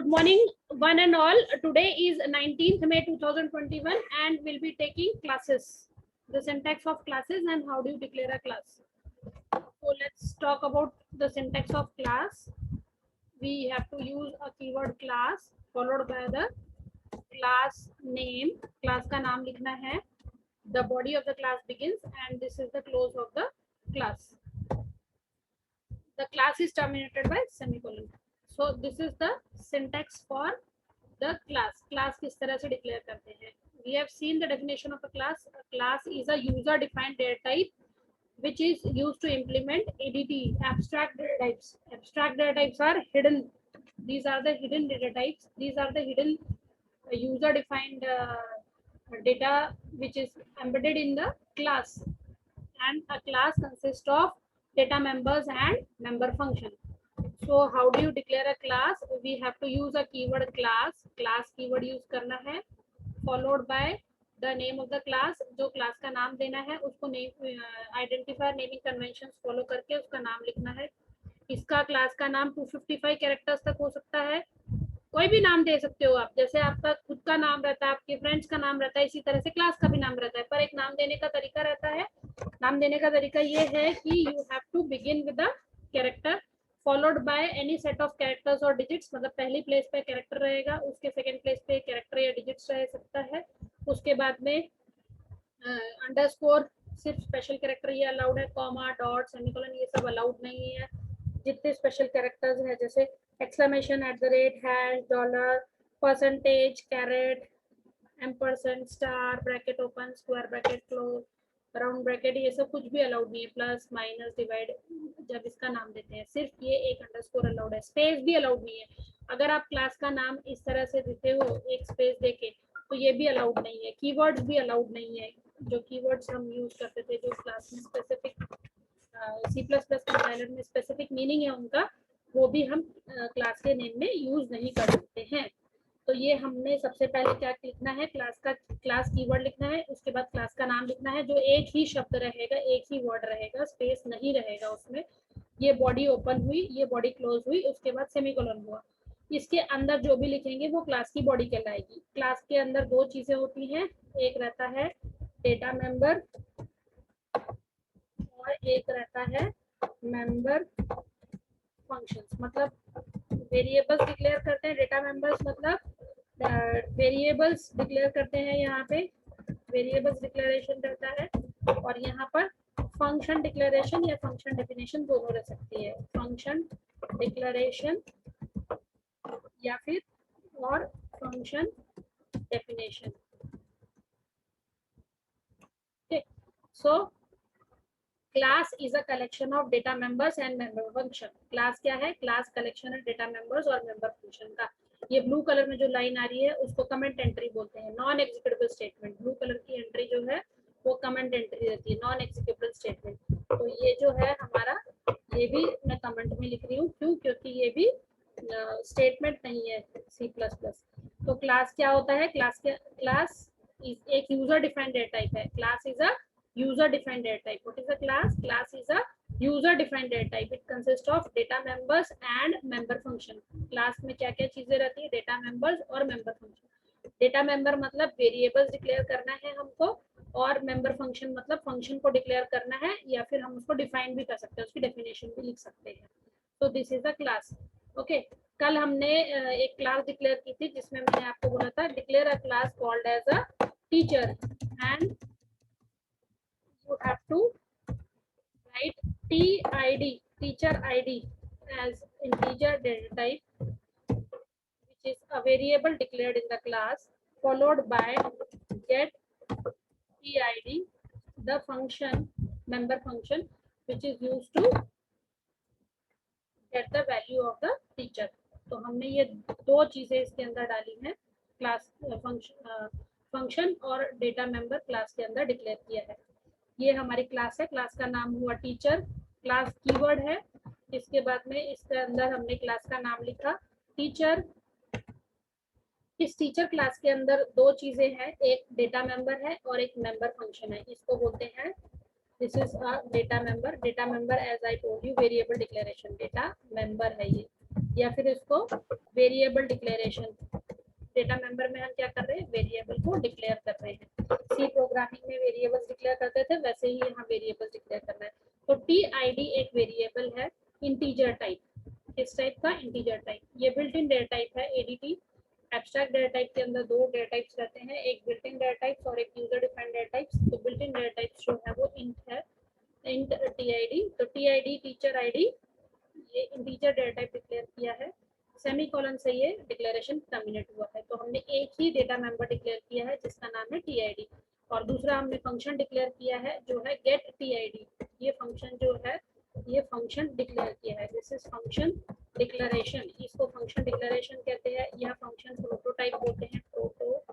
Good morning, one and all. Today is 19th May 2021 and we'll be taking classes. The syntax of classes and how do you declare a class. So let's talk about the syntax of class. We have to use a keyword class followed by the class name. Class का नाम लिखना है. The body of the class begins and this is the close of the class. The class is terminated by semicolon. So this is the syntax for the class. Class किस तरह से declare करते हैं? We have seen the definition of a class. A class is a user-defined data type which is used to implement ADT, abstract data types. Abstract data types are hidden. These are the hidden data types. These are the hidden user-defined data which is embedded in the class. And a class consists of data members and member function. So how do you declare a class? We have to use a keyword class. Class keyword use करना है, followed by the name of the class. जो class का नाम देना है उसको name identifier naming conventions follow करके उसका नाम लिखना है. इसका class का नाम 255 characters तक हो सकता है. कोई भी नाम दे सकते हो आप, जैसे आपका खुद का नाम रहता है, आपके फ्रेंड्स का नाम रहता है, इसी तरह से क्लास का भी नाम रहता है, पर एक नाम देने का तरीका रहता है. नाम देने का तरीका ये है कि you have to begin with the character followed by any set of characters और डिजिट्स. मतलब पहली प्लेस पे कैरेक्टर रहेगा, उसके सेकंड प्लेस पे कैरेक्टर या डिजिट्स रह सकता है, उसके बाद में अंडरस्कोर सिर्फ स्पेशल कैरेक्टर ये अलाउड है, कॉमा डॉट सेमीकोलन ये सब अलाउड नहीं है. जितने स्पेशल कैरेक्टर्स है जैसे exclamation, at the rate, hash, dollar, percentage, caret, ampersand, star, bracket open, square bracket close, round bracket, ये सब कुछ भी अलाउड नहीं है. प्लस माइनस डिवाइड जब इसका नाम देते हैं सिर्फ ये एक अंडरस्कोर अलाउड है. स्पेस भी अलाउड नहीं है. अगर आप क्लास का नाम इस तरह से देते हो एक स्पेस देके तो ये भी अलाउड नहीं है. कीवर्ड्स भी अलाउड नहीं है. जो कीवर्ड्स हम यूज करते थे जो क्लास में स्पेसिफिक C++ कंपाइलर में स्पेसिफिक मीनिंग है उनका, वो भी हम क्लास के नेम में यूज नहीं कर सकते हैं. तो ये हमने सबसे पहले क्या लिखना है, क्लास कीवर्ड लिखना है, उसके बाद क्लास का नाम लिखना है जो एक ही शब्द रहेगा, एक ही वर्ड रहेगा, स्पेस नहीं रहेगा उसमें. ये बॉडी ओपन हुई, ये बॉडी क्लोज हुई, उसके बाद सेमीकोलन हुआ. इसके अंदर जो भी लिखेंगे वो क्लास की बॉडी कहलाएगी. क्लास के अंदर दो चीजें होती हैं, एक रहता है डेटा मेंबर और एक रहता है मेंबर फंक्शंस. मतलब वेरिएबल्स डिक्लेयर करते हैं. डेटा मेंबर्स मतलब वेरिएबल्स डिक्लेयर करते हैं, यहाँ पे वेरिएबल्स डिक्लेरेशन रहता है, और यहाँ पर फंक्शन डिक्लेरेशन या फंक्शन डेफिनेशन दोनों रह सकती है. फंक्शन डिक्लेरेशन या फिर और फंक्शन डेफिनेशन. ठीक. So class is a collection of data members and member function. Class क्या है? क्लास कलेक्शन है डेटा मेंबर्स और मेंबर फंक्शन का. ये ब्लू कलर में जो लाइन आ रही है उसको कमेंट एंट्री बोलते हैं. Non executable statement. Blue colour की एंट्री जो है वो कमेंट एंट्री रहती है, नॉन एग्जीक्यूटेबल स्टेटमेंट. तो ये जो है हमारा, ये भी मैं कमेंट में लिख रही हूँ. क्यों? क्योंकि ये भी स्टेटमेंट नहीं है C++. तो क्लास क्या होता है? क्लास एक यूजर डिफाइंड डेटा टाइप है. Class is a user defined data type. What is a class? Class is a user defined data type. It consists of data members and member function. Class में क्या क्या चीजें रहती है? Data members और member function. Data member मतलब variables declare करना है हमको, और मेंबर फंक्शन मतलब फंक्शन को डिक्लेयर करना है, या फिर हम उसको डिफाइन भी कर सकते हैं, उसकी डेफिनेशन भी लिख सकते हैं. तो this is a class. Okay. कल हमने एक क्लास डिक्लेयर की थी जिसमें मैंने आपको बोला था declare a class called as a teacher, and you have to write TID, teacher ID, as integer data type, which is a variable declared in the class, followed by get TID, the function, member function, which is used to get the value of the teacher. तो हमने ये दो चीजें इसके अंदर डाली हैं, class function और डेटा मेंबर क्लास के अंदर डिक्लेयर किया है. ये हमारी क्लास है. क्लास का नाम हुआ टीचर. क्लास कीवर्ड है. इसके बाद में इसके अंदर हमने क्लास का नाम लिखा टीचर. इस टीचर क्लास के अंदर दो चीजें हैं, एक डेटा मेंबर है और एक मेंबर फंक्शन है. इसको बोलते हैं, this is a data member. Data member as I told you variable declaration. Data member है ये. या फिर इसको वेरिएबल डिक्लेरेशन। डेटा मेंबर में हम क्या कर रहे हैं, वेरिएबल को डिक्लेयर कर रहे हैं। सी प्रोग्रामिंग में वेरिएबल्स डिक्लेयर करते थे, वैसे ही यहाँ वेरिएबल्स डिक्लेयर करना है। तो TID एक वेरिएबल है इंटीजर टाइप। किस टाइप का, इंटीजर टाइप। ये बिल्ट इन डेटा टाइप है ADT। एब्स्ट्रैक्ट डेटा टाइप के अंदर दो डेटा टाइप्स रहते हैं, एक बिल्ट इन डेटा टाइप्स और एक यूजर डिफाइंड डेटा टाइप्स। तो बिल्ट इन डेटा टाइप्स जो है वो इंट है, इंट TID। तो TID टीचर ID, ये इंटीजर डेटा टाइप डिक्लेयर किया है, सेमीकोलन से ये डिक्लेरेशन टर्मिनेट हुआ है। तो हमने एक ही डेटा मेंबर डिक्लेयर किया है जिसका नाम है TID, और दूसरा हमने फंक्शन डिक्लेयर किया है जो है गेट TID। ये फंक्शन जो है, ये फंक्शन डिक्लेयर किया है, दिस इज फंक्शन डिक्लेरेशन। इसको फंक्शन डिक्लेरेशन कहते हैं, यह फंक्शन प्रोटोटाइप बोलते हैं, प्रोटोटाइप।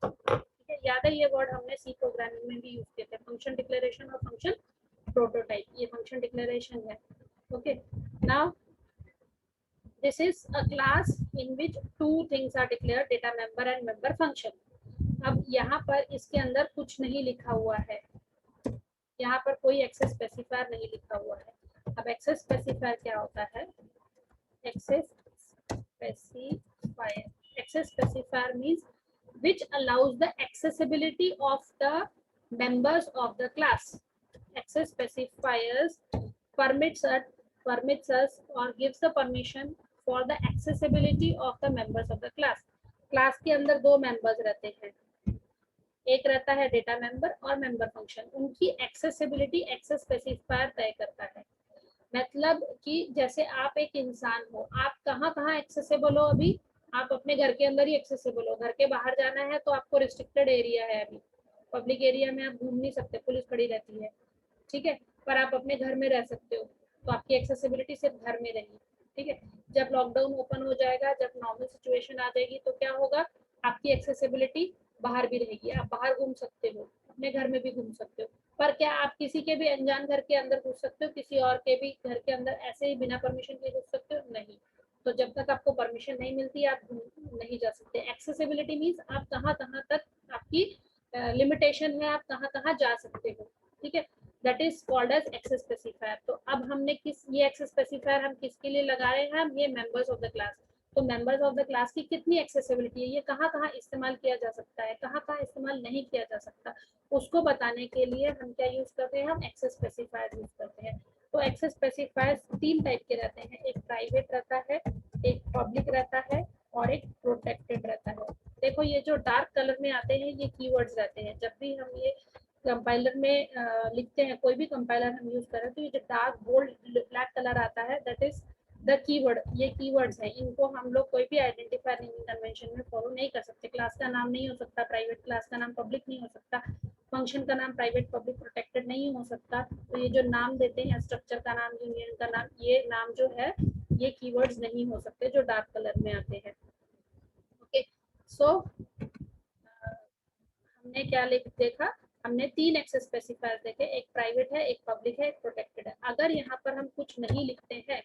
ठीक है, याद है ये वर्ड हमने सी प्रोग्रामिंग में भी यूज किए थे, फंक्शन डिक्लेरेशन और फंक्शन प्रोटोटाइप। ये फंक्शन डिक्लेरेशन है। Okay, now this is a class in which two things are declared, data member and member function. अब यहाँ पर इसके अंदर कुछ नहीं लिखा हुआ है, यहाँ पर कोई एक्सेस स्पेसिफायर नहीं लिखा हुआ है। अब एक्सेस स्पेसिफायर क्या होता है, access specifier, access specifier means which allows the accessibility of the members of the class. Access specifiers permits us or gives the permission for the accessibility of the members of the class. Class के अंदर दो members रहते हैं, एक रहता है data member और member function. उनकी एक्सेसिबिलिटी एक्सेस स्पेसिफायर तय करता है। मतलब कि जैसे आप एक इंसान हो, आप कहाँ कहाँ एक्सेसिबल हो, अभी आप अपने घर के अंदर ही एक्सेसिबल हो, घर के बाहर जाना है तो आपको रिस्ट्रिक्टेड एरिया है, अभी पब्लिक एरिया में आप घूम नहीं सकते, पुलिस खड़ी रहती है, ठीक है, पर आप अपने घर में रह सकते हो, तो आपकी एक्सेसिबिलिटी सिर्फ घर में रहेगी। ठीक है, जब लॉकडाउन ओपन हो जाएगा, जब नॉर्मल सिचुएशन आ जाएगी, तो क्या होगा, आपकी एक्सेसिबिलिटी बाहर भी रहेगी, आप बाहर घूम सकते हो, अपने घर में भी घूम सकते हो। पर क्या आप किसी के भी अनजान घर के अंदर घुस सकते हो, किसी और के भी घर के अंदर ऐसे ही बिना परमिशन के घुस सकते हो? नहीं। तो जब तक आपको परमिशन नहीं मिलती आप नहीं जा सकते। एक्सेसिबिलिटी मीन्स आप कहाँ कहाँ तक आपकी लिमिटेशन है, आप कहाँ कहाँ जा सकते हो। ठीक है, that is called as access specifier. तो अब हमने ये एक्सेस स्पेसिफायर हम किसके लिए लगा रहे हैं, हम ये मेंबर्स ऑफ द क्लास। तो मेंबर्स ऑफ द क्लास की कितनी एक्सेसिबिलिटी है, ये कहाँ कहाँ इस्तेमाल किया जा सकता है, कहाँ कहाँ इस्तेमाल नहीं किया जा सकता, उसको बताने के लिए हम क्या यूज करते हैं, हम एक्सेस स्पेसिफायर यूज करते हैं। तो एक्सेस स्पेसिफायर तीन टाइप के रहते हैं, एक प्राइवेट रहता है, एक पब्लिक रहता है और एक प्रोटेक्टेड रहता है। देखो ये जो डार्क कलर में आते हैं ये कीवर्ड्स रहते हैं। जब भी हम ये कंपाइलर में लिखते हैं, कोई भी कंपाइलर हम यूज करें, तो ये जो डार्क बोल्ड ब्लैक कलर आता है, दैट इज द कीवर्ड। ये कीवर्ड्स हैं, इनको हम लोग कोई भी आइडेंटिफायर नेमिंग कन्वेंशन में फॉलो नहीं कर सकते। क्लास का नाम नहीं हो सकता प्राइवेट, क्लास का नाम पब्लिक नहीं हो सकता, फंक्शन का नाम प्राइवेट पब्लिक प्रोटेक्टेड नहीं हो सकता। तो ये जो नाम देते हैं, स्ट्रक्चर का नाम, यूनियन का नाम, ये नाम जो है ये कीवर्ड्स नहीं हो सकते जो डार्क कलर में आते हैं। ओके, सो हमने क्या देखा, हमने तीन एक्सेस स्पेसिफायर देखे, एक प्राइवेट है, एक पब्लिक है, एक प्रोटेक्टेड है। अगर यहाँ पर हम कुछ नहीं लिखते हैं,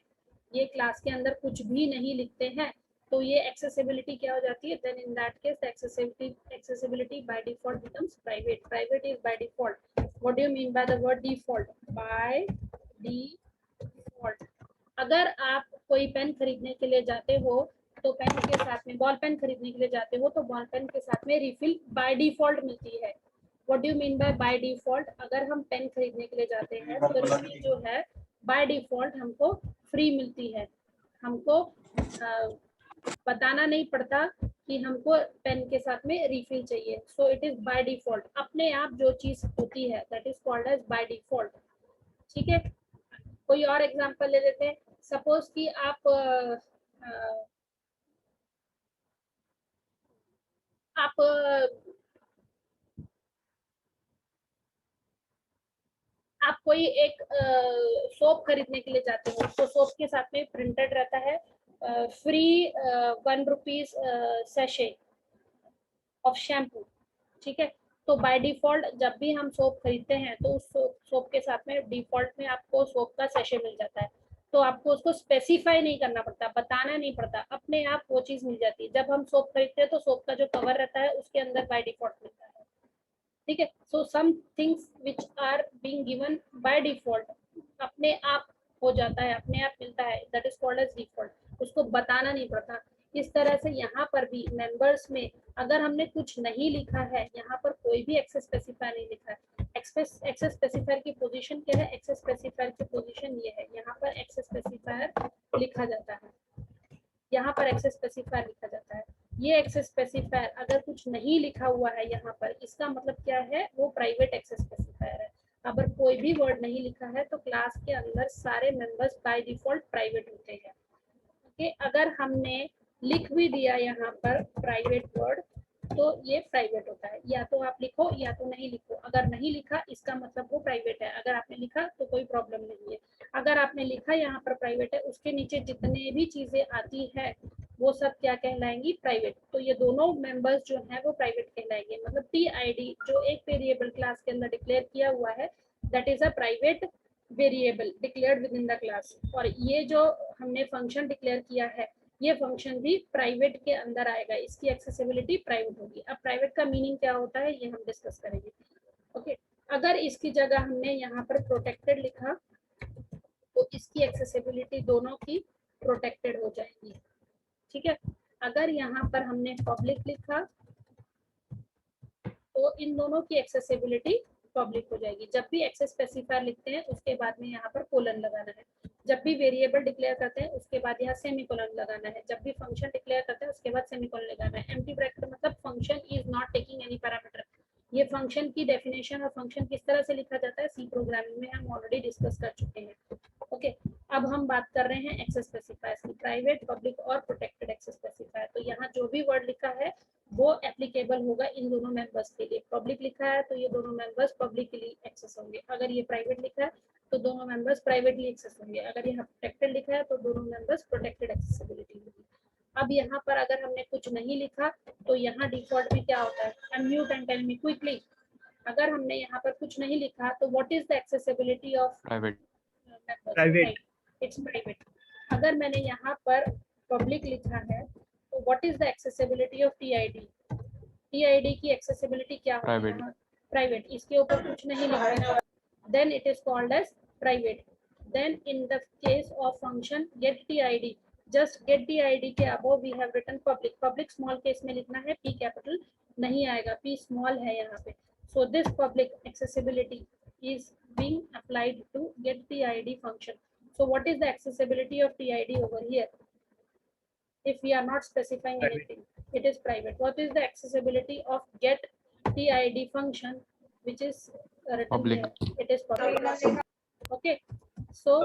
ये क्लास के अंदर कुछ भी नहीं लिखते हैं, तो ये एक्सेसिबिलिटी क्या हो जाती है, then in that case accessibility by default becomes private. Private is by default. What do you mean by the word default? By default. अगर आप कोई पेन खरीदने के लिए जाते हो, तो पेन के साथ में, बॉल पेन खरीदने के लिए जाते हो, तो बॉल पेन के साथ में रिफिल बाय डिफॉल्ट मिलती है। What do you mean bye default? अगर हम पेन खरीदने के लिए जाते हैं तो रिफिल जो है बाय डिफॉल्ट हमको फ्री मिलती है, हमको बताना नहीं पड़ता कि हमको पेन के साथ में रिफिल चाहिए। So it is by default, अपने आप जो चीज होती है that is called as by default. ठीक है, कोई और एग्जांपल ले लेते हैं। सपोज कि आप आप कोई एक सोप खरीदने के लिए जाते हो, तो सोप के साथ में प्रिंटेड रहता है फ्री ₹1 सैशे ऑफ शैम्पू। ठीक है, तो बाय डिफॉल्ट जब भी हम सोप खरीदते हैं तो उस सोप के साथ में डिफॉल्ट में आपको सोप का सैशे मिल जाता है। तो आपको उसको स्पेसिफाई नहीं करना पड़ता, बताना नहीं पड़ता, अपने आप वो चीज मिल जाती है। जब हम सोप खरीदते हैं तो सोप का जो कवर रहता है उसके अंदर बाय डिफॉल्ट मिलता है। ठीक है, so some things which are being given by default अपने आप हो जाता है, अपने आप मिलता है, that is called as default, उसको बताना नहीं पड़ता। इस तरह से यहाँ पर भी मेंबर्स में अगर हमने कुछ नहीं लिखा है, यहाँ पर कोई भी एक्सेस स्पेसिफायर नहीं लिखा है, एक्सेस स्पेसिफायर की पोजीशन क्या है, एक्सेस स्पेसिफायर की पोजीशन ये है, यहाँ पर एक्सेस स्पेसिफायर लिखा जाता है, यहाँ पर एक्सेस स्पेसिफायर लिखा जाता है। ये एक्सेस स्पेसिफायर अगर कुछ नहीं लिखा हुआ है यहाँ पर, इसका मतलब क्या है, वो प्राइवेट एक्सेस स्पेसिफायर है। अगर कोई भी वर्ड नहीं लिखा है तो क्लास के अंदर सारे मेंबर्स बाय डिफॉल्ट प्राइवेट होते हैं। ओके, अगर हमने लिख भी दिया यहाँ पर प्राइवेट वर्ड तो ये प्राइवेट होता है, या तो आप लिखो या तो नहीं लिखो। अगर नहीं लिखा इसका मतलब वो प्राइवेट है, अगर आपने लिखा तो कोई प्रॉब्लम नहीं है। अगर आपने लिखा यहाँ पर प्राइवेट है, उसके नीचे जितने भी चीजें आती है वो सब क्या कहलाएंगी, प्राइवेट। तो ये दोनों मेंबर्स जो है वो प्राइवेट कहलाएंगे। मतलब टीआईडी जो एक वेरिएबल क्लास के अंदर डिक्लेयर किया हुआ है, that is a private variable declared with in the class. और ये जो हमने फंक्शन डिक्लेयर किया है, ये फंक्शन भी प्राइवेट के अंदर आएगा, इसकी एक्सेसिबिलिटी प्राइवेट होगी। अब प्राइवेट का मीनिंग क्या होता है ये हम डिस्कस करेंगे। ओके, अगर इसकी जगह हमने यहाँ पर प्रोटेक्टेड लिखा तो इसकी एक्सेसिबिलिटी दोनों की प्रोटेक्टेड हो जाएगी। ठीक है, अगर यहाँ पर हमने पब्लिक लिखा तो इन दोनों की एक्सेसिबिलिटी पब्लिक हो जाएगी। जब भी एक्सेस स्पेसिफायर लिखते हैं उसके बाद में यहाँ पर कोलन लगाना है, जब भी वेरिएबल डिक्लेयर करते हैं उसके बाद यहाँ सेमीकोलन लगाना है, जब भी फंक्शन डिक्लेयर करते हैं उसके बाद सेमीकोलन लगाना है। एम्प्टी ब्रैकेट मतलब function is not taking any parameter. ये फंक्शन की डेफिनेशन और फंक्शन किस तरह से लिखा जाता है सी प्रोग्रामिंग में हम ऑलरेडी डिस्कस कर चुके हैं। ओके, अब हम बात कर रहे हैं एक्सेस स्पेसिफायर्स की, प्राइवेट, पब्लिक और प्रोटेक्टेड एक्सेस स्पेसिफायर। तो यहाँ जो भी वर्ड लिखा है वो एप्लीकेबल होगा इन दोनों मेंबर्स के लिए। पब्लिक लिखा है तो ये दोनों मेंबर्स पब्लिकली एक्सेस होंगे, अगर ये प्राइवेट लिखा है तो दोनों मेंबर्स प्राइवेटली एक्सेस होंगे, अगर यहाँ प्रोटेक्टेड लिखा है तो दोनों मेंबर्स प्रोटेक्टेड एक्सेसिबिलिटी होगी। अब यहाँ पर अगर हमने कुछ नहीं लिखा तो यहाँ डिफॉल्ट में क्या होता है, unmute and tell me quickly. अगर हमने यहाँ पर कुछ नहीं लिखा तो what is the accessibility of private private it's private. अगर मैंने यहाँ पर पब्लिक लिखा है तो what is the accessibility of TID, TID की एक्सेसिबिलिटी क्या होगी, Private. यहाँ प्राइवेट, इसके ऊपर कुछ नहीं लिखा है, then it is called as private. Then in the case of function get TID, just get TID के above we have written public, public small case में लिखना है, p capital नहीं आएगा, p small है यहाँ पे। So this public accessibility is being applied to get TID function. So what is the accessibility of TID over here? If we are not specifying anything, it is private. What is the accessibility of get TID function, which is written Public. here? It is public. Okay, so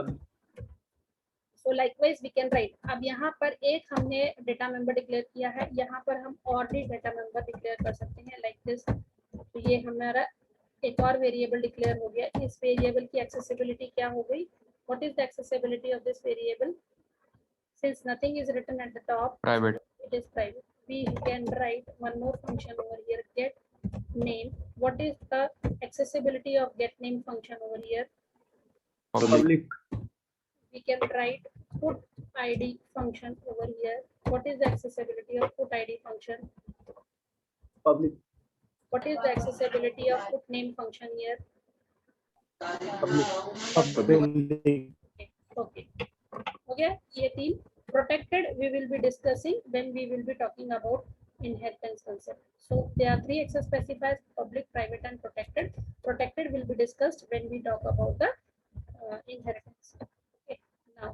likewise we can write. अब यहाँ पर एक हमने data member declare किया है, यहाँ पर हम और भी डेटा मेंबर डिक्लेयर कर सकते हैं लाइक दिस। तो ये हमारा एक और वेरिएबल डिक्लेयर हो गया। इस वेरिएबल की एक्सेसिबिलिटी क्या हो गई, what is the accessibility of this variable? Since nothing is written at the top, Private. it is private. We can write one more function over here, get name. What is the accessibility of get name function over here? public We can write put id function over here. What is the accessibility of put id function? public What is the accessibility of put name function here? public Okay. Okay, ये तीन. Protected we will be discussing when we will be talking about inheritance concept. So there are three access specifiers: public, private and protected. Protected will be discussed when we talk about the inheritance. Okay, now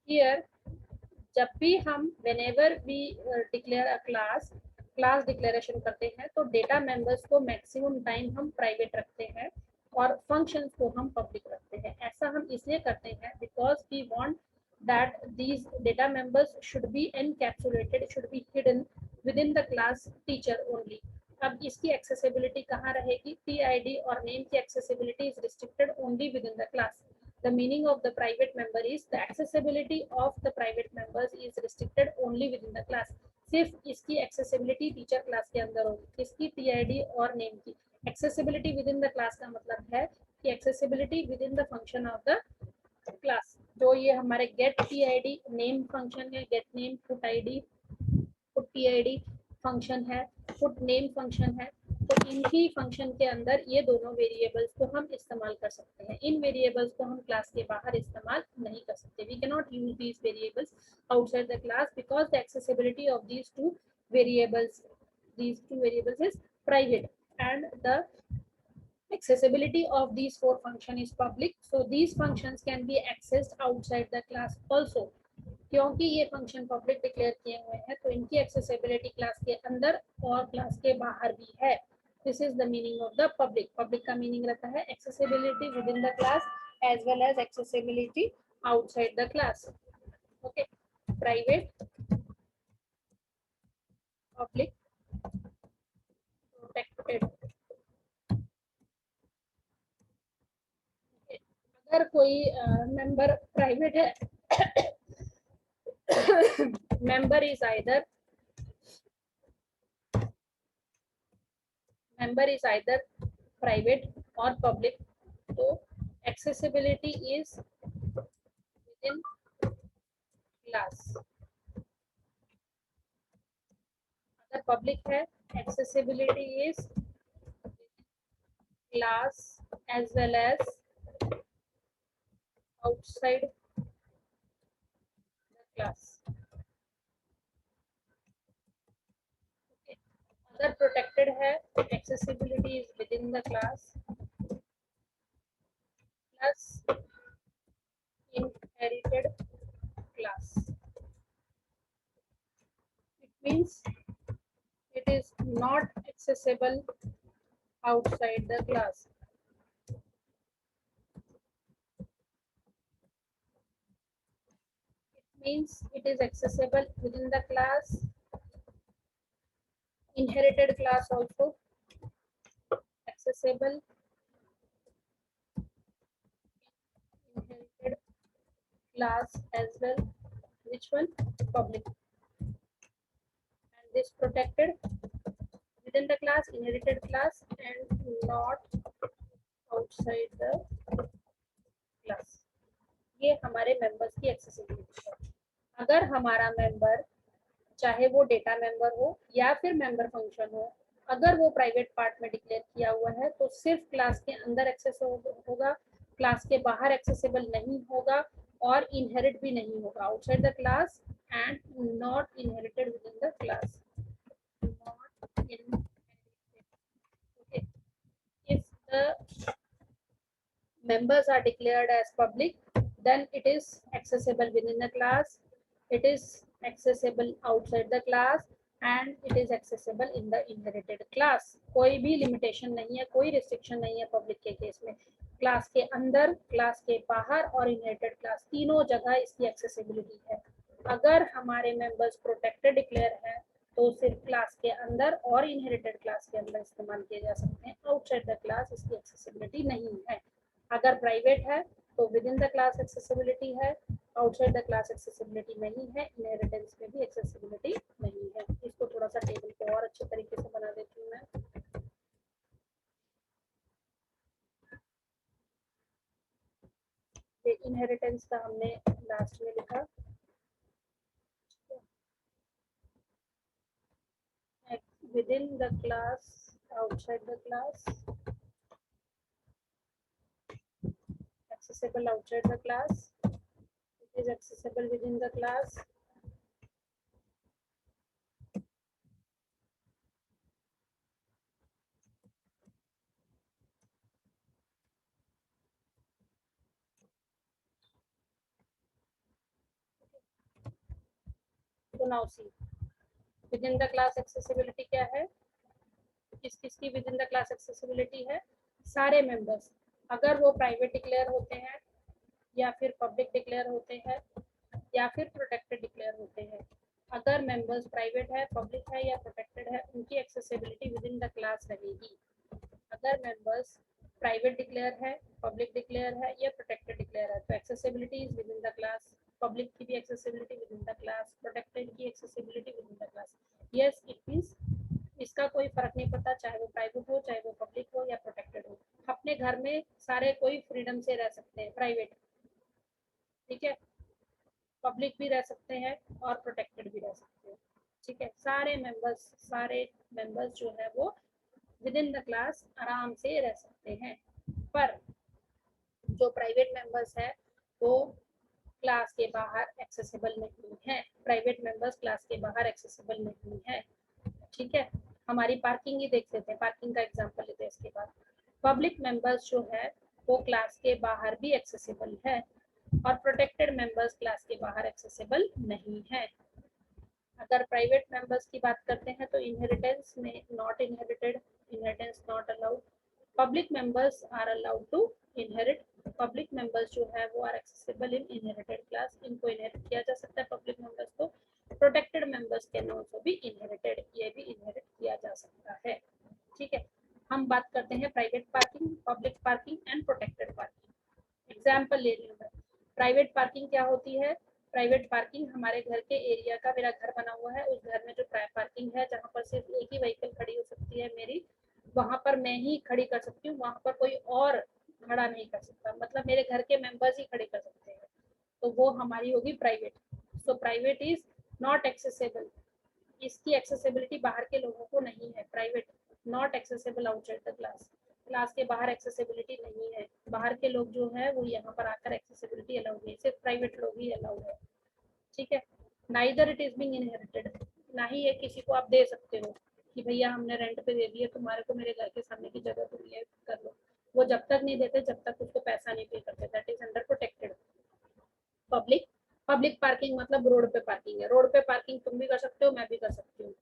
here जब भी हम whenever we declare a class declaration करते हैं तो data members को maximum time हम private रखते हैं और functions को हम public रखते हैं। ऐसा हम इसलिए करते हैं because we want that these data members should be encapsulated, should be hidden within the class teacher only. अब इसकी accessibility कहाँ रहेगी? TID और name की accessibility is restricted only within the class. The meaning of the private member is the accessibility of the private members is restricted only within the class. सिर्फ इसकी accessibility teacher class के अंदर होगी, इसकी TID और name की accessibility within the class का मतलब है कि accessibility within the function of the class। जो ये हमारे get TID name function है, get name put ID put TID function है, put name function है, तो इनकी फंक्शन के अंदर ये दोनों वेरिएबल्स को हम इस्तेमाल कर सकते हैं। इन वेरिएबल्स को हम क्लास के बाहर इस्तेमाल नहीं कर सकते। We can not use these variables outside the class because the accessibility of these two variables is private and the accessibility of these four function is public, so these functions can be accessed outside the class also. क्योंकि ये function public declare किए हुए हैं तो इनकी accessibility class के अंदर और क्लास के बाहर भी है। This is the meaning of the public. Public का मीनिंग रहता है accessibility within the class as well as accessibility outside the class. Okay, private, public, protected. अगर कोई मेंबर प्राइवेट है member is either private or public, so accessibility is within class। अगर public है accessibility is class as well as outside the class। अगर protected है accessibility is within the class plus inherited class। It means it is not accessible outside the class। It means it is accessible within the class, inherited class also accessible, inherited class as well, which one? Public। And this protected within the class, inherited class and not outside the class। ये हमारे members की accessibility है। अगर हमारा member चाहे वो data member हो या फिर मेंबर फंक्शन हो, अगर वो प्राइवेट पार्ट में डिक्लेयर किया हुआ है तो सिर्फ क्लास के अंदर एक्सेस होगा, क्लास के बाहर एक्सेसिबल नहीं होगा और इनहेरिट भी नहीं होगा outside the class and not inherited with in the class. Not inherited. Okay, if the members are declared as public, then it is accessible within the class, it is accessible outside the class and it is accessible in the inherited class। कोई भी limitation नहीं है, कोई restriction नहीं है public के case में। Class के अंदर, क्लास के बाहर और inherited class तीनों जगह इसकी accessibility है। अगर हमारे members protected declare है तो सिर्फ क्लास के अंदर और inherited class के अंदर इस्तेमाल किए जा सकते हैं, outside the class इसकी accessibility नहीं है। अगर प्राइवेट है तो with in the class accessibility है, आउटसाइड द क्लास एक्सेसिबिलिटी नहीं है, इनहेरिटेंस में भी एक्सेसिबिलिटी नहीं है। इसको थोड़ा सा टेबल को और अच्छे तरीके से बना देती हूँ मैं। इनहेरिटेंस का हमने लास्ट में लिखा, with in the class, outside the class, accessible outside the class, it is accessible within the class, तो now see with in the class accessibility क्या है, किस किस की with in the class accessibility है? सारे मेंबर्स, अगर वो प्राइवेट डिक्लेयर होते हैं या फिर पब्लिक डिक्लेयर होते हैं या फिर प्रोटेक्टेड डिक्लेयर होते हैं। अगर मेंबर्स प्राइवेट है, पब्लिक है या प्रोटेक्टेड है, उनकी accessibility within the class रहेगी। अगर मेंबर्स प्राइवेट डिक्लेयर है, पब्लिक डिक्लेयर है या प्रोटेक्टेड डिक्लेयर है तो accessibility is within the class. Public की भी accessibility within the class, protected की accessibility within the class. Yes, it means इसका कोई फर्क नहीं पड़ता चाहे वो प्राइवेट हो, चाहे वो पब्लिक हो या प्रोटेक्टेड हो। अपने घर में सारे कोई फ्रीडम से रह सकते हैं, प्राइवेट, ठीक है, पब्लिक भी रह सकते हैं और प्रोटेक्टेड भी रह सकते हैं, ठीक है। सारे मेंबर्स जो है वो विद इन द क्लास आराम से रह सकते हैं, पर जो प्राइवेट मेंबर्स है वो क्लास के बाहर एक्सेसिबल नहीं है। प्राइवेट मेंबर्स क्लास के बाहर एक्सेसिबल नहीं है। ठीक है, हमारी पार्किंग ही देख लेते हैं, पार्किंग का एग्जांपल लेते हैं इसके बाद। पब्लिक मेंबर्स जो है वो क्लास के बाहर भी एक्सेसिबल है और प्रोटेक्टेड मेंबर्स क्लास के बाहर एक्सेसिबल नहीं है। अगर प्राइवेट मेंबर्स की बात करते हैं तो इनहेरिटेंस में not inherited, inheritance not allowed. Public members are allowed to inherit. Public members जो है वो are accessible in inherited class, इनको इनहेरिट किया जा सकता है पब्लिक मेंबर्स को। Protected members can also be inherited, ये भी इनहेरिट किया जा सकता है। ठीक है, हम बात करते हैं private parking, public parking and protected parking. Example ले रही हूँ मैं। प्राइवेट पार्किंग क्या होती है? प्राइवेट पार्किंग हमारे घर के एरिया का, मेरा घर बना हुआ है, उस घर में जो पार्किंग है जहाँ पर सिर्फ एक ही व्हीकल खड़ी हो सकती है मेरी, वहां पर मैं ही खड़ी कर सकती हूँ, वहां पर कोई और खड़ा नहीं कर सकता, मतलब मेरे घर के मेंबर्स ही खड़े कर सकते हैं, तो वो हमारी होगी private. So private is not accessible, इसकी एक्सेसिबिलिटी बाहर के लोगों को नहीं है। Private not accessible outside the class, class के बाहर एक्सेसिबिलिटी नहीं है, बाहर के लोग जो है वो यहाँ पर आकर एक्सेसिबिलिटी अलाउड नहीं, सिर्फ प्राइवेट लोग ही अलाउड है। ठीक है, neither it is being inherited, ना ही ये किसी को आप दे सकते हो कि भैया हमने रेंट पे दे दिया तुम्हारे को, मेरे घर के सामने की जगह तुम ये कर लो, वो जब तक नहीं देते जब तक उसको पैसा नहीं पे करते, that is under protected. Public, public parking मतलब रोड पे पार्किंग है, रोड पे पार्किंग तुम भी कर सकते हो, मैं भी कर सकती हूँ।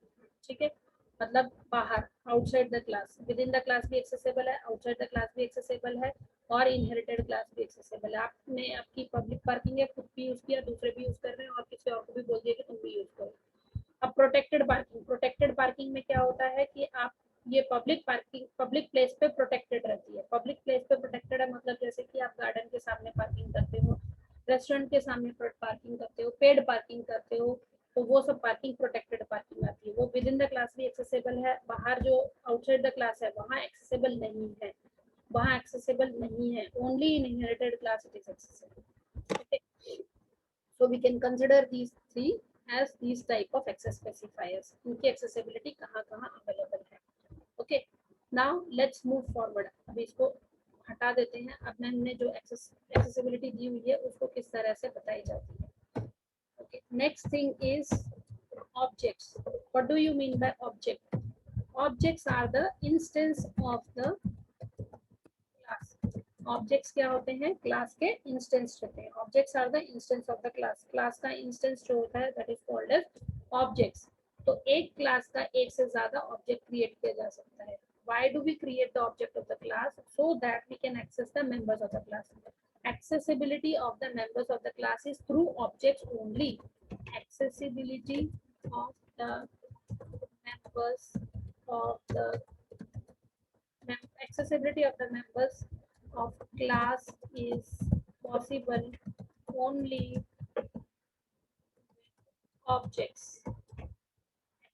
ठीक है, मतलब बाहर, outside the class, with in the class भी एक्सेसिबल है, आउटसाइड द क्लास भी एक्सेसिबल है और इनहेरिटेड क्लास भी एक्सेसिबल है। आपने आपकी पब्लिक पार्किंग है, खुद भी यूज किया, दूसरे भी यूज कर रहे हैं और किसी और को भी बोल दिया कि तुम भी यूज करो। अब प्रोटेक्टेड पार्किंग, प्रोटेक्टेड पार्किंग में क्या होता है कि आप ये पब्लिक पार्किंग पब्लिक प्लेस पे प्रोटेक्टेड रहती है। पब्लिक प्लेस पे प्रोटेक्टेड है मतलब जैसे कि आप गार्डन के सामने पार्किंग करते हो, रेस्टोरेंट के सामने पार्किंग करते हो, पेड पार्किंग करते हो, तो वो सब पार्किंग प्रोटेक्टेड पार्किंग आती है। वो विद इन द क्लास भी एक्सेसिबल है, बाहर जो आउटसाइड द क्लास है वहाँ एक्सेसिबल नहीं है, वहाँ एक्सेसिबल नहीं है, only in inherited class it is accessible. So we can consider these three as these type of access specifiers. इनकी accessibility कहाँ-कहाँ available है. Okay. Now let's move forward. अभी इसको हटा देते हैं. अब हमने जो accessibility दी हुई है उसको किस तरह से बताई जाती है. Okay. Next thing is objects. What do you mean by object? Objects are the instance of the class. Objects क्या होते हैं? क्लास के इंस्टेंस होते हैं। Objects are the instance of the class, class का इंस्टेंस जो होता है that is called as objects. तो एक क्लास का एक से ज्यादा ऑब्जेक्ट क्रिएट किया जा सकता है। Why do we create the object of the class? So that we can access the members of the class. Accessibility of the members of the class is through objects only. Accessibility of the members of the accessibility of the members of class is possible only objects.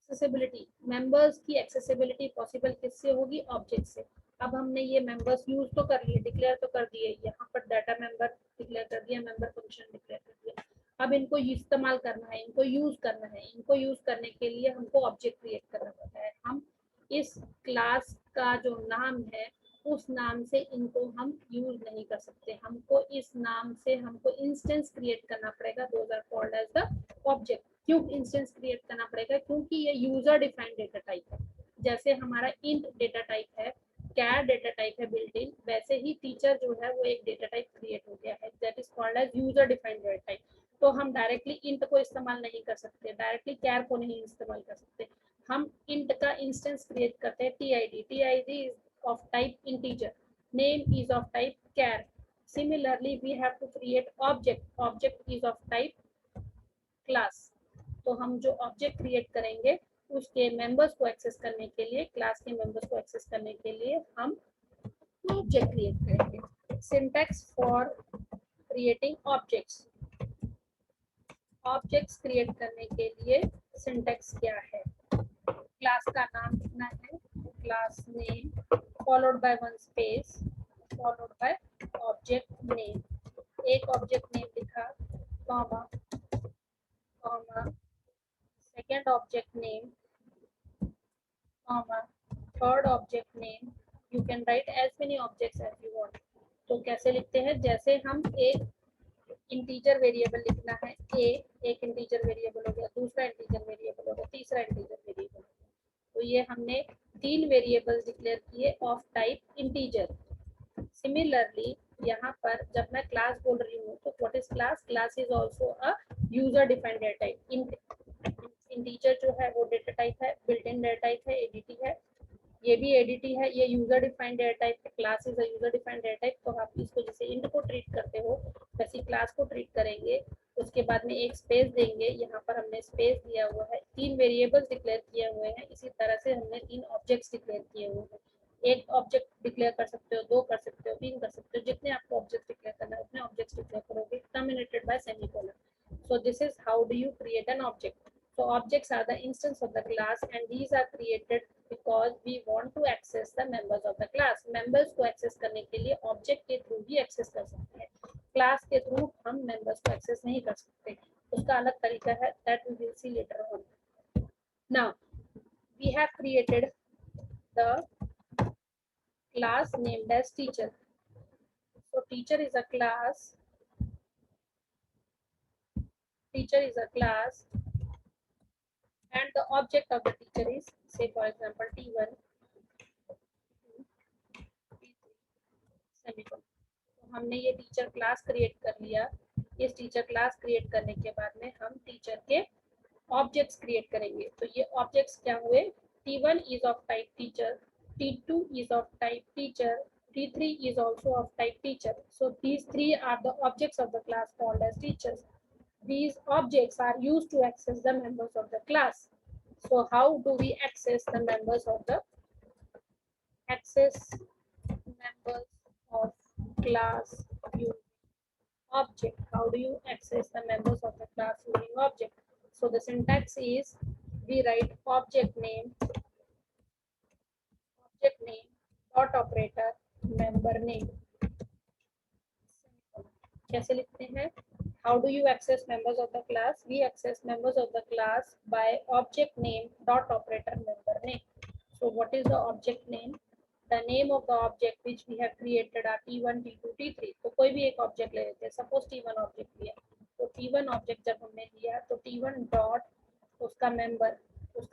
Accessibility, members की accessibility possible किससे होगी? Object से। अब हमने ये members use तो कर लिए, डिक्लेयर तो कर दिए, यहाँ पर डाटा मेंबर डिक्लेयर कर दिया, मेंबर फंक्शन डिक्लेयर कर दिया। अब इनको इस्तेमाल करना है, इनको यूज करना है, इनको यूज करने के लिए हमको ऑब्जेक्ट क्रिएट करना पड़ता है। हम इस क्लास का जो नाम है उस नाम से इनको हम यूज नहीं कर सकते, हमको इस नाम से हमको इंस्टेंस क्रिएट करना पड़ेगा, those are called as the object. क्यों इंस्टेंस क्रिएट करना पड़ेगा? क्योंकि ये यूजर डिफाइंड डेटा टाइप है। जैसे हमारा इंट डेटा टाइप है, कैर डेटा टाइप है बिल्ट इन, वैसे ही टीचर जो है वो एक डेटा टाइप क्रिएट हो गया है, that is called as user defined data type. तो हम डायरेक्टली इंट को इस्तेमाल नहीं कर सकते, डायरेक्टली कैर को नहीं इस्तेमाल कर सकते। हम इंट का इंस्टेंस क्रिएट करते हैं TID, TID is of type integer, name is of type char. Similarly we have to create object, object is of type class. तो हम जो ऑब्जेक्ट क्रिएट करेंगे उसके मेंबर्स को एक्सेस करने के लिए, क्लास के मेंबर्स को एक्सेस करने के लिए हम ऑब्जेक्ट क्रिएट करेंगे। Syntax for creating objects, objects create करने के लिए सिंटैक्स क्या है? क्लास का नाम लिखना है, class name followed by one space followed by object name. एक ऑब्जेक्ट नेम लिखा, comma comma, second object name, comma, third object name you can write as many objects as you want. तो कैसे लिखते हैं, जैसे हम एक इंटीजर वेरिएबल लिखना है, ए एक इंटीजर वेरिएबल हो गया, दूसरा इंटीजर वेरिएबल हो गया, तीसरा इंटीजर वेरिएबल हो गया। तो ये हमने 3 वेरिएबल्स डिक्लेयर किए ऑफ टाइप इंटीजर। सिमिलरली यहाँ पर जब मैं क्लास बोल रही हूँ तो what is class, class is also a user defined data type. Integer जो है वो डेटा टाइप है, बिल्ट इन डेटा टाइप है, एडीटी है, ये भी एडीटी है, ये यूजर डिफाइंड डेटा टाइप है। Class is a user defined data type. तो आप इसको जैसे इंट को ट्रीट करते हो वैसे क्लास को ट्रीट करेंगे। उसके बाद में एक स्पेस देंगे, यहाँ पर हमने स्पेस दिया हुआ है, 3 वेरिएबल्स डिक्लेयर किए हुए हैं, इसी तरह से हमने 3 ऑब्जेक्ट्स डिक्लेयर किए हुए हैं। एक ऑब्जेक्ट डिक्लेयर कर सकते हो, 2 कर सकते हो, 3 कर सकते हो, जितने आपको ऑब्जेक्ट डिक्लेयर करना है उतने ऑब्जेक्ट्स डिक्लेयर करोगे, terminated bye semicolon. So this is how do you create an object. So objects are the instance of the class and these are created because we want to access the members of the class. Members को access करने के लिए object के through भी access कर सकते हैं, class के through हम members को access नहीं कर सकते, उसका अलग तरीका है, that we will see later on. Now we have created the class named as teacher. So teacher is a class, teacher is a class and the object of the teacher is, say for example, t1, semicolon. तो हमने ये teacher class create कर लिया। इस teacher class create करने के बाद में हम टीचर के ऑब्जेक्ट्स क्रिएट करेंगे। तो ये ऑब्जेक्ट्स क्या हुए, t1 is of type teacher, t2 is of type teacher, t3 is also of type teacher. So these 3 are the objects of the class called as teachers. These objects are used to access the members of the class. So how do we access the members of the members of class using object? How do you access the members of the class using object? So the syntax is we write object name dot operator member name. कैसे लिखते हैं, how do you access members of the class? We access members of the class by object name dot operator member name. So what is the object name? The name of the object which we have created are t1, t2, t3. तो कोई भी एक object ले लेते हैं, suppose t1 object लिया, तो t1 object जब हमने लिया तो t1 डॉट उसका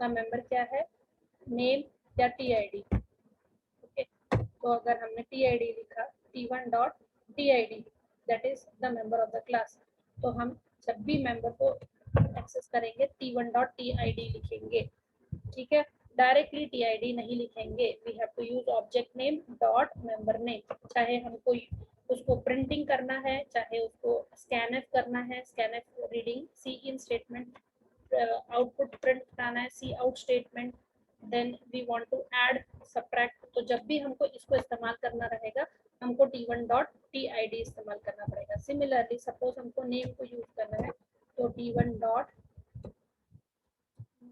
मेंबर क्या है, नेम या tid. ओके, तो अगर हमने tid लिखा, t1 dot tid, that is the member of the class, तो हम जब भी मेंबर को एक्सेस करेंगे t1 डॉट tid लिखेंगे, ठीक है, डायरेक्टली tid नहीं लिखेंगे, we have to use object name dot member name. चाहे हमको उसको प्रिंटिंग करना है, चाहे उसको स्कैनफ करना है, scanf reading, cin statement, output print कराना है, cout statement, then we want to add subtract. तो जब भी हमको इसको इस्तेमाल करना रहेगा हमको t1 डॉट tid इस्तेमाल करना पड़ेगा। सिमिलरली सपोज हमको नेम को यूज करना है तो t1 डॉट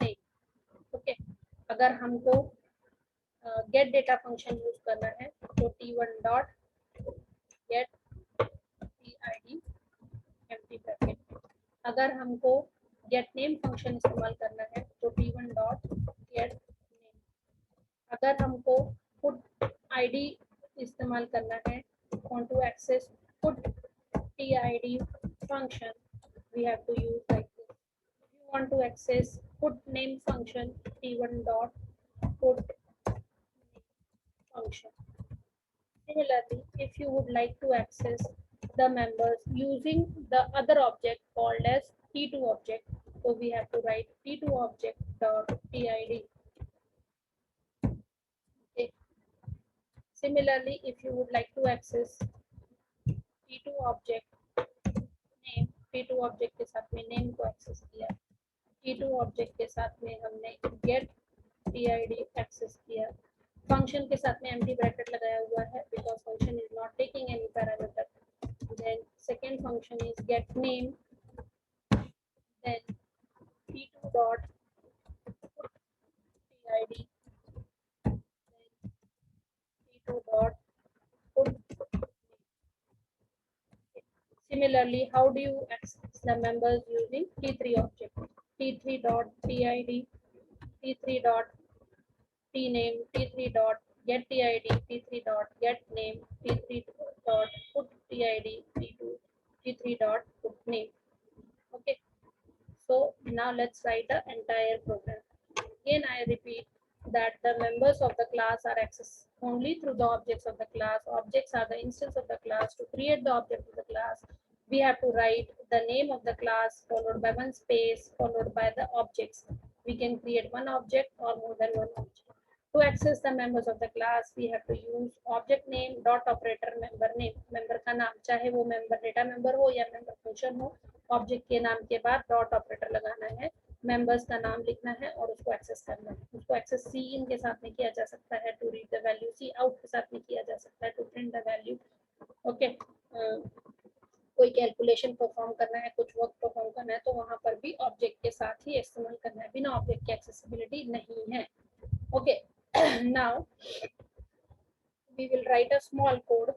नेम। ओके, अगर हमको गेट डेटा फंक्शन यूज करना है तो t1 dot gate tid empty bracket. अगर हमको गेट नेम फंक्शन इस्तेमाल करना है तो t1 डॉट गेट नेम। अगर हमको पुट id इस्तेमाल करना है, want to access put tid function, we have to use like this. If you want to access put name function, t1 dot put function. Similarly, if you would like to access the members using the other object called as t2 object, so we have to write t2 object dot tid. Okay. Similarly, if you would like to access t2 object name, t2 object के साथ में name को access किया, t2 object के साथ में हमने get tid access किया, फंक्शन के साथ में एम्प्टी ब्रैकेट लगाया हुआ है because function is not taking any parameter, then second function is get name, then t2 dot tid, t2 dot put. Similarly, how do you access the members using t3 object? t3 dot tid, t3 dot tname, t3 dot get tid, t3 dot get name, t3 dot put tid, t3 dot put name. Okay, so now let's write the entire program. Again, I repeat that the members of the class are accessed only through the objects of the class. Objects are the instance of the class. To create the object of the class, we have to write the name of the class followed by one space followed by the objects. We can create one object or more than one object. To access the members of the class, we have to use object name dot operator member name. Member का नाम चाहे वो member data member हो या member function हो, object के नाम के बाद डॉट ऑपरेटर लगाना है, मेंबर्स का नाम लिखना है और उसको एक्सेस करना है. उसको एक्सेस सी इन के साथ में किया जा सकता है, to read the value C out के साथ में किया जा सकता है, to print the value. Okay, कोई कैलकुलेशन परफॉर्म करना है, कुछ वर्क परफॉर्म करना है तो वहां पर भी ऑब्जेक्ट के साथ ही इस्तेमाल करना है, बिना ऑब्जेक्ट की एक्सेसिबिलिटी नहीं है. Okay, now we will write a small code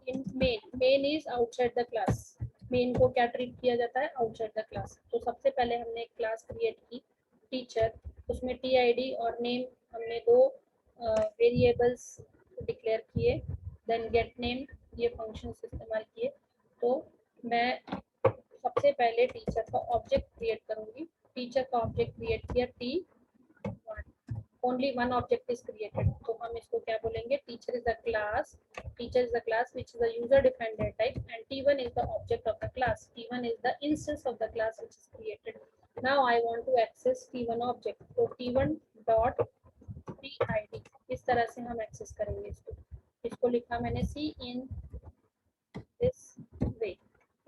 in main. Main is outside the class. Main को क्या ट्रीट किया जाता है, आउटसाइड द क्लास. तो सबसे पहले हमने एक क्लास क्रिएट की टीचर, उसमें टीआईडी और नेम हमने दो वेरिएबल्स डिक्लेयर किए. देन गेट नेम, ये फंक्शंस इस्तेमाल किए. तो मैं सबसे पहले टीचर का ऑब्जेक्ट क्रिएट करूंगी. टीचर का ऑब्जेक्ट क्रिएट किया T1. only one object is created, तो हम इसको क्या बोलेंगे, teacher is the class. Teacher is the class which is a user defined data type, and T1 is the object of the class. T1 is the instance of the class which is created. Now I want to access T1 object, तो T1 dot tid इस तरह से हम access करेंगे इसको. इसको लिखा मैंने C in this way.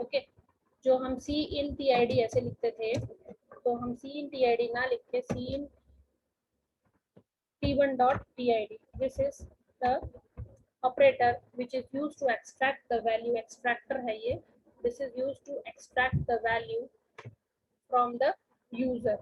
Okay, जो हम C in tid ऐसे लिखते थे, तो हम C in tid ना लिख के C in T1 dot tid. This is the operator which is used to extract the value. Extractor है ये. This is used to extract the value from the user,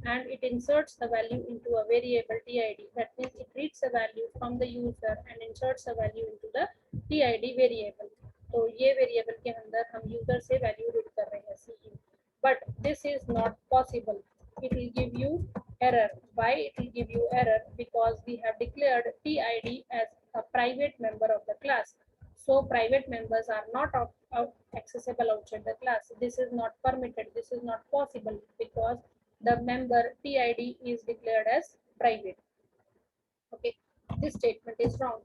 and it inserts the value into a variable tid. That means it reads the value from the user and inserts the value into the tid variable. तो ये variable के अंदर हम user से value read कर रहे हैं. But this is not possible. It will give you error. Why it will give you error? Because we have declared tid as a private member of the class. So private members are not accessible outside the class. This is not permitted. This is not possible because the member tid is declared as private. Okay, this statement is wrong.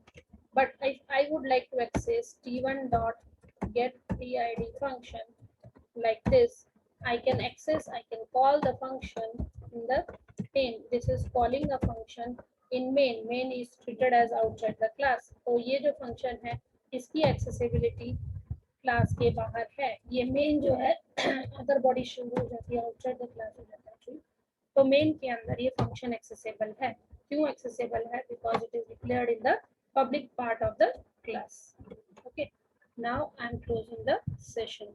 But I would like to access T1 dot get tid function like this. I can access, I can call the function in the main. This is calling the function in main. Main is treated as outside the class. तो ये जो function है, इसकी accessibility class के बाहर है. ये main जो है अगर body शुरू हो जाती है, outside the class हो जाता है. तो main के अंदर ये function accessible है. क्यों accessible है? Because it is declared in the public part of the class. Okay. Now I am closing the session.